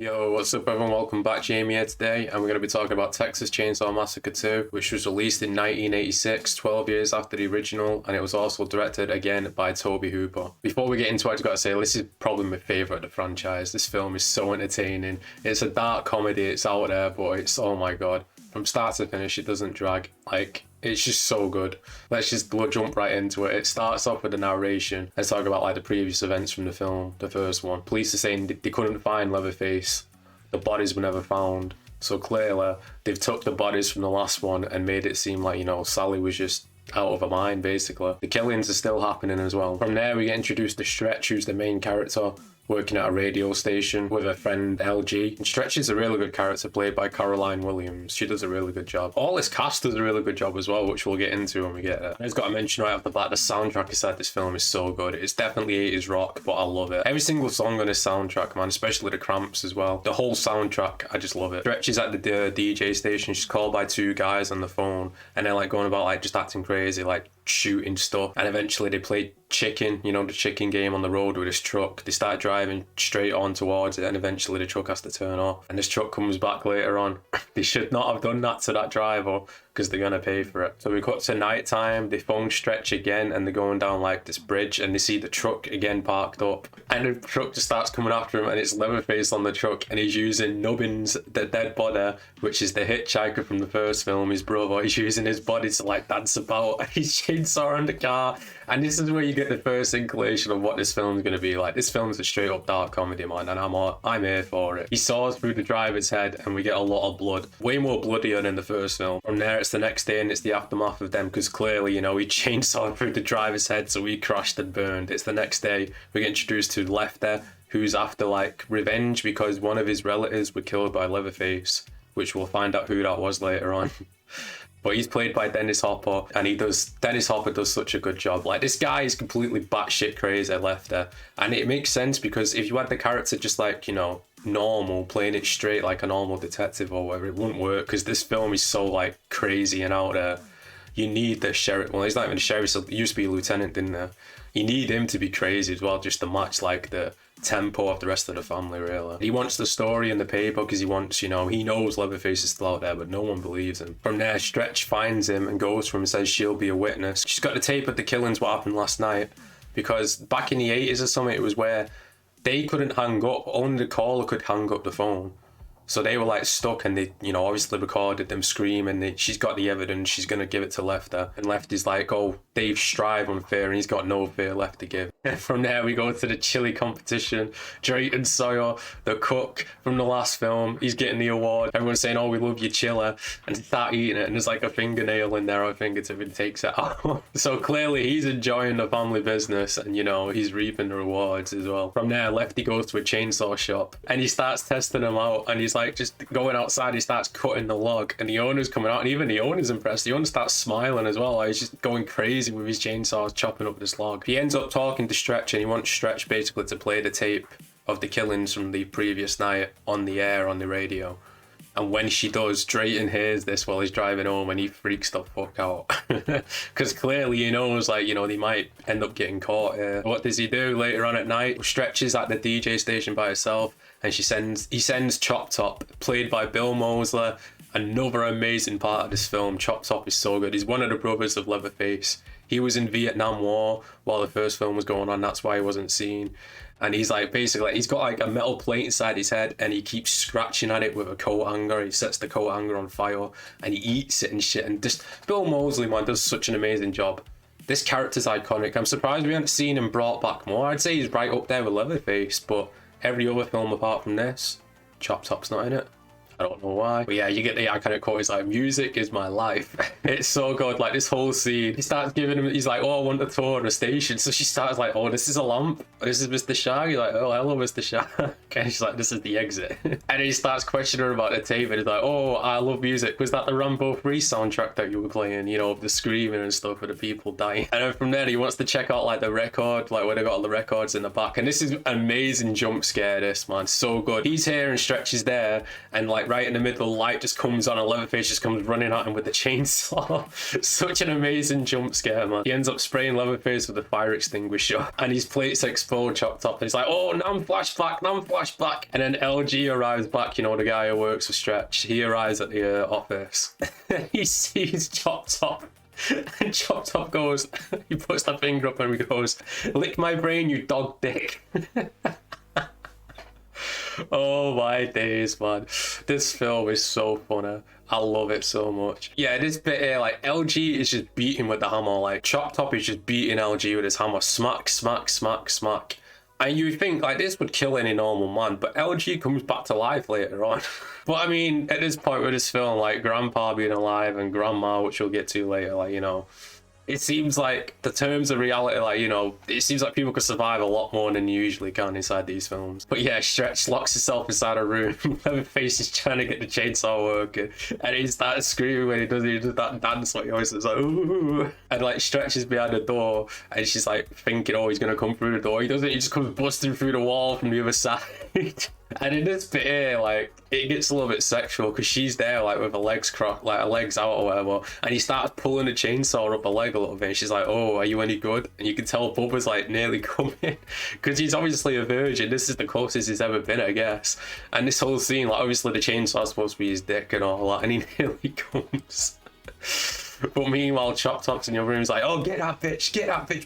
Yo, what's up everyone? Welcome back, Jamie here today, and we're going to be talking about Texas Chainsaw Massacre 2, which was released in 1986, 12 years after the original, and it was also directed again by Tobe Hooper. Before we get into it, I just got to say, this is probably my favourite of the franchise. This film is so entertaining. It's a dark comedy, it's out there, but it's, oh my god. From start to finish, it doesn't drag. It's just so good. Let's just jump right into it. It starts off with a narration. Let's talk about the previous events from the film, the first one. Police are saying they couldn't find Leatherface. The bodies were never found. So clearly, they've took the bodies from the last one and made it seem like, Sally was just out of her mind, basically. The killings are still happening as well. From there, we get introduced to Stretch, who's the main character, working at a radio station with her friend LG. And Stretch is a really good character played by Caroline Williams. She does a really good job. All this cast does a really good job as well, which we'll get into when we get there. I just got to mention right off the bat, the soundtrack inside this film is so good. It's definitely 80s rock, but I love it. Every single song on this soundtrack, man, especially the Cramps as well. The whole soundtrack, I just love it. Stretch is at the DJ station. She's called by two guys on the phone, and they're going about just acting crazy, shooting stuff, and eventually they played chicken, the chicken game on the road with this truck. They start driving straight on towards it, and eventually the truck has to turn off, and this truck comes back later on. They should not have done that to that driver because they're gonna pay for it. So we cut to night time. They phone Stretch again, and they're going down this bridge, and they see the truck again parked up, and the truck just starts coming after him, and it's Leatherface on the truck, and he's using Nubbins, the dead body, which is the hitchhiker from the first film, his brother. He's using his body to dance about, and he's chainsaw in the car. And this is where you get the first inclination of what this film's going to be like. This film's a straight up dark comedy, man, and I'm here for it. He saws through the driver's head, and we get a lot of blood. Way more bloodier than the first film. From there, it's the next day, and it's the aftermath of them, because clearly, he chainsawed through the driver's head, so he crashed and burned. It's the next day, we get introduced to Lefter, who's after, revenge, because one of his relatives were killed by Leatherface, which we'll find out who that was later on. But he's played by Dennis Hopper, and Dennis Hopper does such a good job. This guy is completely batshit crazy, Lefter. And it makes sense, because if you had the character just normal, playing it straight like a normal detective or whatever, it wouldn't work, because this film is so crazy and out there. You need the sheriff. Well, he's not even a sheriff, so he used to be a lieutenant, didn't he? You need him to be crazy as well, just to match the tempo of the rest of the family, really. He wants the story in the paper because he wants, he knows Leatherface is still out there, but no one believes him. From there, Stretch finds him and goes for him and says she'll be a witness. She's got the tape of the killings, what happened last night, because back in the 80s or something, it was where they couldn't hang up, only the caller could hang up the phone. So they were stuck, and they, obviously recorded them screaming. She's got the evidence, she's going to give it to Lefter. And Lefty's oh, Dave strive unfair, and he's got no fear left to give. From there, we go to the chili competition. Drayton Sawyer, the cook from the last film, he's getting the award. Everyone's saying, oh, we love your chili. And they start eating it, and there's a fingernail in there, I think it's if he takes it out. So clearly, he's enjoying the family business, and, he's reaping the rewards as well. From there, Lefty goes to a chainsaw shop, and he starts testing them out, and he's just going outside, he starts cutting the log, and the owner's coming out, and even the owner's impressed. The owner starts smiling as well. He's just going crazy with his chainsaws, chopping up this log. He ends up talking to Stretch, and he wants Stretch basically to play the tape of the killings from the previous night on the air, on the radio. And when she does, Drayton hears this while he's driving home, and he freaks the fuck out. Because clearly he knows, they might end up getting caught here. What does he do later on at night? Stretch is at the DJ station by herself, and he sends Chop Top, played by Bill Moseley. Another amazing part of this film. Chop Top is so good. He's one of the brothers of Leatherface. He was in Vietnam War while the first film was going on. That's why he wasn't seen. And he's basically, he's got a metal plate inside his head, and he keeps scratching at it with a coat hanger. He sets the coat hanger on fire, and he eats it and shit. And just Bill Moseley, man, does such an amazing job. This character's iconic. I'm surprised we haven't seen him brought back more. I'd say he's right up there with Leatherface, but every other film apart from this, Chop Top's not in it. I don't know why. But yeah, you get the iconic quote. He's music is my life. It's so good. This whole scene. He starts giving him, he's oh, I want a tour of the station. So she starts oh, this is a lamp. This is Mr. Shag. He's oh, hello, Mr. Shag. And she's this is the exit. And then he starts questioning her about the tape. And he's oh, I love music. Was that the Rambo 3 soundtrack that you were playing? The screaming and stuff with the people dying. And then from there, he wants to check out the record, where they got all the records in the back. And this is an amazing jump scare, this, man. So good. He's here and Stretch is there. And like right in the middle, the light just comes on and Leatherface just comes running at him with the chainsaw. Such an amazing jump scare, man. He ends up spraying Leatherface with a fire extinguisher and his plates explode. Chopped Top, and he's like, oh, now I'm flashback, now I'm flashback. And then LG arrives back, you know, the guy who works for Stretch. He arrives at the office. He sees Chopped Top. And Chopped Top goes, he puts that finger up and he goes, lick my brain, you dog dick. Oh my days, man. This film is so funny. I love it so much. Yeah, this bit here, like, LG is just beating with the hammer. Like, Chopped Top is just beating LG with his hammer. Smack, smack, smack, smack. And you think, like, this would kill any normal man, but LG comes back to life later on. But, I mean, at this point with this film, like, Grandpa being alive and Grandma, which we'll get to later, like, you know, it seems like the terms of reality, like, you know, it seems like people could survive a lot more than you usually can inside these films. But yeah, Stretch locks himself inside a room. Leatherface is trying to get the chainsaw working, and he starts screaming when he does that dance, like he always does, like, ooh. And like Stretch is behind the door, and she's like thinking, oh, he's gonna come through the door. He doesn't, he just comes busting through the wall from the other side. And in this bit here, like, it gets a little bit sexual because she's there, like, with her legs crossed, like, her legs out or whatever, and he starts pulling the chainsaw up her leg a little bit, and she's like, oh, are you any good? And you can tell Bubba's, like, nearly coming, because he's obviously a virgin. This is the closest he's ever been, I guess. And this whole scene, like, obviously the chainsaw's supposed to be his dick and all that, and he nearly comes. But meanwhile, Chopped Top's in the other room, he's like, oh, get that bitch,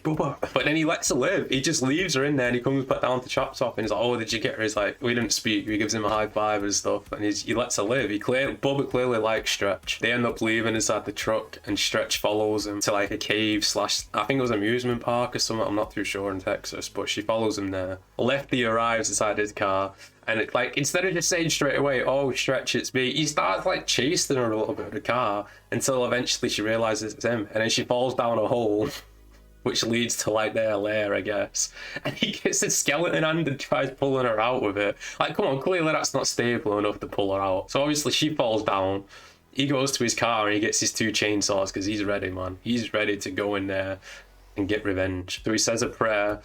Bubba. But then he lets her live. He just leaves her in there and he comes back down to Chopped Top and he's like, oh, did you get her? He's like, we didn't speak. He gives him a high five and stuff, and he lets her live. Bubba clearly likes Stretch. They end up leaving inside the truck and Stretch follows him to like a cave slash, I think it was an amusement park or something, I'm not too sure, in Texas, but she follows him there. Lefty arrives inside his car. And it, like, instead of just saying straight away, oh, Stretch, it's me, he starts, like, chasing her a little bit with the car until eventually she realizes it's him. And then she falls down a hole, which leads to, like, their lair, I guess. And he gets a skeleton hand and tries pulling her out with it. Like, come on, clearly that's not stable enough to pull her out. So obviously she falls down. He goes to his car and he gets his 2 chainsaws because he's ready, man. He's ready to go in there and get revenge. So he says a prayer.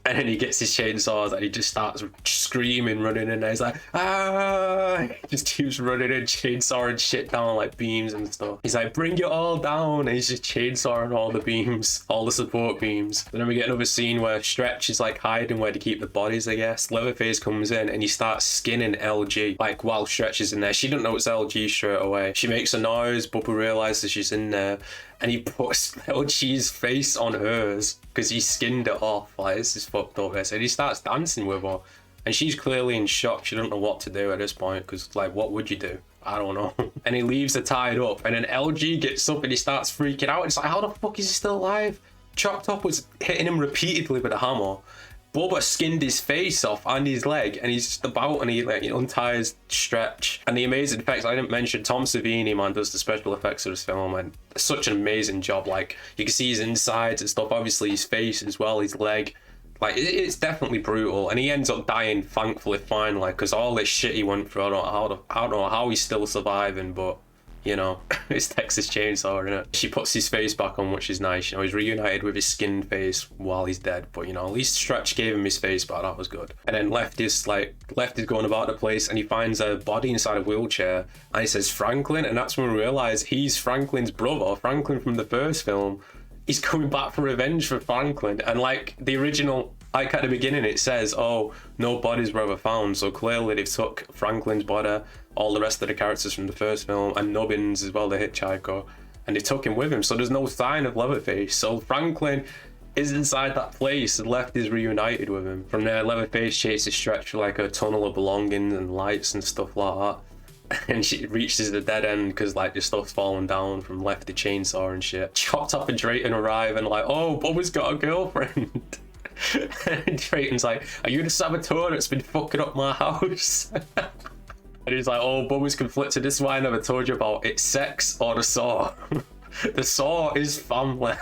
And then he gets his chainsaws and he just starts screaming, running in there. He's like, ah! He just keeps running in, chainsawing shit down like beams and stuff. He's like, bring it all down. And he's just chainsawing all the beams, all the support beams. And then we get another scene where Stretch is like hiding where to keep the bodies, I guess. Leatherface comes in and he starts skinning LG, like while Stretch is in there. She doesn't know it's LG straight away. She makes a noise, Bubba realizes she's in there. And he puts LG's face on hers because he skinned it off. Like, this is fucked up, this. And he starts dancing with her. And she's clearly in shock. She doesn't know what to do at this point because, like, what would you do? I don't know. And he leaves her tied up. And then LG gets up and he starts freaking out. It's like, how the fuck is he still alive? Chopped Top was hitting him repeatedly with a hammer. Bubba skinned his face off and his leg, and he's just about, and he like unties Stretch. And the amazing effects, I didn't mention, Tom Savini, man, does the special effects of this film, and such an amazing job. Like, you can see his insides and stuff, obviously his face as well, his leg. Like, it's definitely brutal, and he ends up dying, thankfully, finally, because all this shit he went through, I don't know how he's still surviving, but you know, it's Texas Chainsaw, isn't it? She puts his face back on, which is nice. You know, he's reunited with his skinned face while he's dead. But, you know, at least Stretch gave him his face back. That was good. And then Left is going about the place and he finds a body inside a wheelchair. And he says, Franklin. And that's when we realize he's Franklin's brother. Franklin from the first film. He's coming back for revenge for Franklin. And like the original, like at the beginning, it says, oh, no bodies were ever found. So clearly they've took Franklin's body, all the rest of the characters from the first film, and Nubbins as well, the hitchhiker, and they took him with him. So there's no sign of Leatherface. So Franklin is inside that place and Left is reunited with him. From there, Leatherface chases Stretch for like a tunnel of belongings and lights and stuff like that. And she reaches the dead end because like the stuff's falling down from Left the chainsaw and shit. Chopped Up and Drayton arrive and like, oh, Bubba's got a girlfriend. And Drayton's like, are you the saboteur that's been fucking up my house? And he's like, oh, Bubba's conflicted. This is why I never told you about. It's sex or the saw. The saw is family.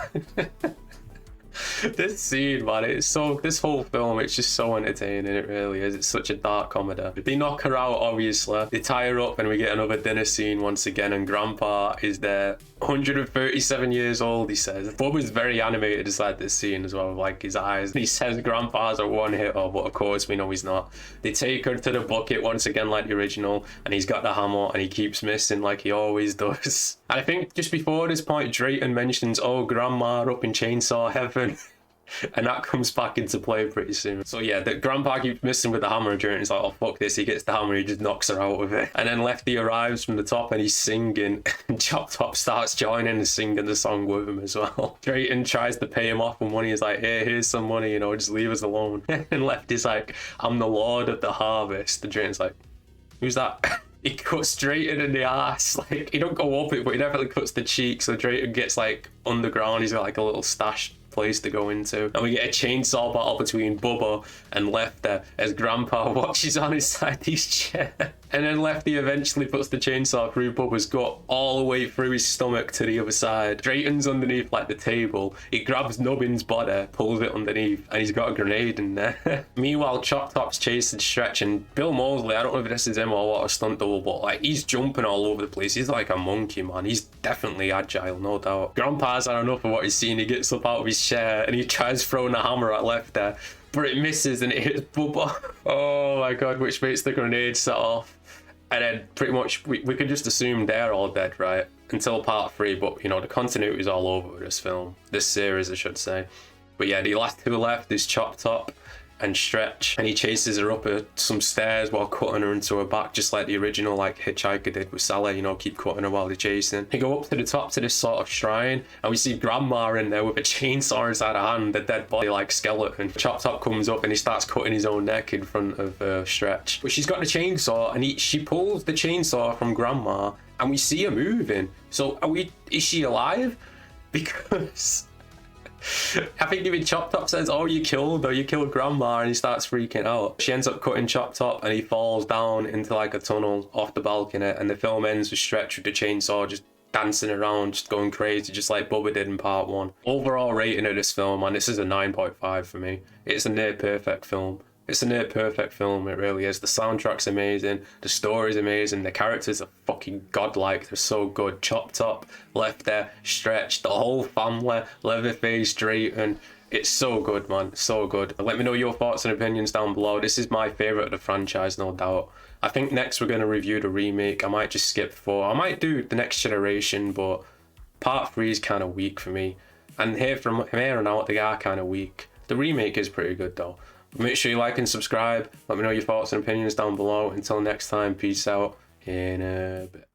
This scene, man, this whole film, it's just so entertaining. It really is. It's such a dark comedy. They knock her out, obviously. They tie her up, and we get another dinner scene once again. And Grandpa is there, 137 years old. He says. Bubba's very animated inside this scene as well, with like his eyes. He says Grandpa's a one-hitter, but of course we know he's not. They take her to the bucket once again, like the original, and he's got the hammer, and he keeps missing like he always does. And I think just before this point, Drayton mentions, "Oh, Grandma up in Chainsaw Heaven." And that comes back into play pretty soon. So yeah, the Grandpa keeps missing with the hammer, and Drayton's like, "Oh fuck this," he gets the hammer, he just knocks her out with it. And then Lefty arrives from the top and he's singing, and Chop Top starts joining and singing the song with him as well. Drayton tries to pay him off with money. He's like, "Hey, here's some money, you know, just leave us alone." And Lefty's like, "I'm the Lord of the Harvest." And Drayton's like, "Who's that?" He cuts Drayton in the ass. Like, he don't go up it, but he definitely cuts the cheek, so Drayton gets like underground. He's got like a little stash place to go into, and we get a chainsaw battle between Bubba and Lefty as Grandpa watches on inside his chair. And then Lefty eventually puts the chainsaw through Bubba's gut all the way through his stomach to the other side. Drayton's underneath like the table. He grabs Nubbin's body, pulls it underneath, and he's got a grenade in there. Meanwhile, Chop Top's chasing Stretch, and Bill Moseley, I don't know if this is him or what, a stunt double, but like he's jumping all over the place. He's like a monkey, man. He's definitely agile, no doubt. Grandpa's had enough of what he's seen. He gets up out of his chair and he tries throwing a hammer at Lefty, but it misses and it hits Bubba. Oh my god, which makes the grenade set off. And then pretty much we could just assume they're all dead, right? Until part 3, but you know, the continuity is all over with this film. This series, I should say. But yeah, the last two left is Chop Top and Stretch, and he chases her up some stairs while cutting her into her back, just like the original like Hitchhiker did with Sally, you know, keep cutting her while they're chasing. They go up to the top to this sort of shrine, and we see Grandma in there with a chainsaw inside her hand, the dead body like skeleton. Chop Top comes up and he starts cutting his own neck in front of Stretch, but she's got the chainsaw, and she pulls the chainsaw from Grandma, and we see her moving. So is she alive? Because I think even Chop Top says, "Oh, you killed Grandma," and he starts freaking out. She ends up cutting Chop Top, and he falls down into like a tunnel off the balcony, and the film ends with Stretch with the chainsaw just dancing around, just going crazy, just like Bubba did in part 1. Overall rating of this film, man, this is a 9.5 for me. It's a near perfect film. It's a near perfect film, it really is. The soundtrack's amazing, the story's amazing, the characters are fucking godlike, they're so good. Chop Top, Lefty, Stretch, the whole family, Leatherface, Drayton. It's so good, man, so good. Let me know your thoughts and opinions down below. This is my favourite of the franchise, no doubt. I think next we're going to review the remake. I might just skip 4. I might do the Next Generation, but part 3 is kind of weak for me. And from here on out, they are kind of weak. The remake is pretty good though. Make sure you like and subscribe. Let me know your thoughts and opinions down below. Until next time, peace out in a bit.